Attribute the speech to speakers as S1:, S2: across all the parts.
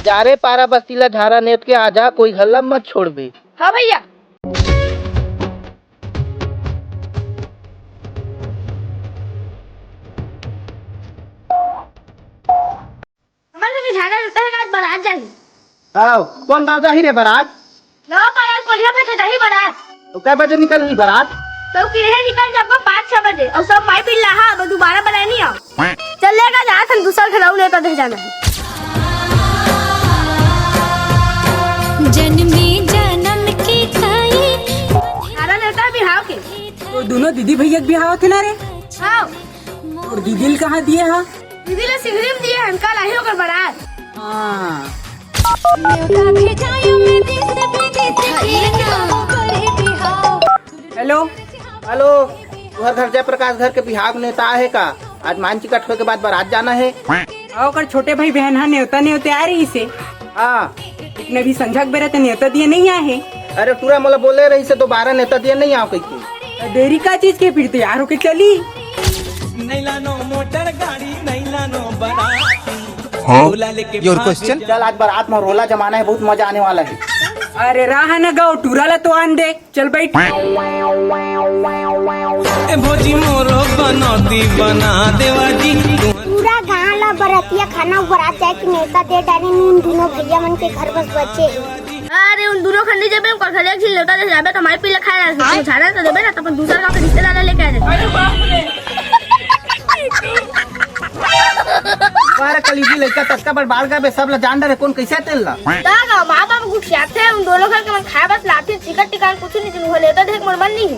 S1: जा रे पारा बस्तीला झारा नेत के आजा, कोई हल्ला मत छोड़ बे।
S2: हाँ भैया। हमारे झाड़ा रहता है आज बारात जाही।
S1: आओ, कौन राजा ही रे बारात?
S2: लो पारा कोलिया पे जाही बारात।
S1: तो कै बजे निकल रही बारात?
S2: तो किरे निकल जाबो 5-6 बजे और सब माई पिल्ला हां अब दोबारा बनानी आ। चलेगा जहां से दूसरा खड़ाऊ लेकर दे जाना है।
S3: जन्मी जन्म की खाई
S2: सारा नेता बिहाव के
S4: तो दोनों दीदी भैया बिहाव थे ना रे।
S2: हाँ
S4: और दीदी कहाँ दिए हाँ?
S2: दीदी ने सिगरी में दिए हैं, कल आई होकर बारात।
S4: हाँ हेलो
S1: हेलो, तुहर घर जयप्रकाश घर के बिहाव नेता है का? आज मानची कट होए के बाद बारात जाना है।
S4: आओ कर छोटे भाई बहन हाँ न्योता आ रही से।
S1: हाँ,
S4: इतने भी संझक बेरा तो न्योता दिए नहीं आए हैं।
S1: अरे टूरा मतलब बोले रही से दोबारा नेता दिए नहीं आओ कहीं।
S4: देरी का चीज के फिर तैयार होके चली।
S5: नहीं लानो मोटर गाड़ी, नहीं लानो बराती।
S6: Your question.
S1: चल आज बारात में रोला जमाना है, बहुत मजा आने वाला है।
S4: अरे रहा न गाओ टूरा ला तो आन दे, चल बैठ।
S5: ए भोजी मोरो बनौती बना देवा जी।
S7: पूरा गाँव ला बरतिया खाना बरात जाए कि नेता दे डाली उन दोनों भैया मन के घर बस बचे।
S2: अरे उन दोनों खंडी जब हम खले खिल लेता जैसे जाबे तो हमारे पिल्ला खाए रहा झाड़ा तो देबे ना तो अपन दूसरा गांव के रिश्तेदार लेके आ जाए।
S1: बारह कलीजी लड़का तत्का पर बाल का बे सब ला जान डरे कौन कैसे तेल ला।
S2: दागा माँ बाप कुछ आते हैं उन दोनों घर के मन खाए बस लाते चिकन टिकान कुछ नहीं जिन्हों लेता देख मन मन नहीं है।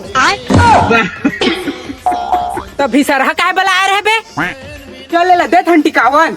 S4: तभी सरहा काय बला आ रहे बे? चल ले दे ठंडी कावन।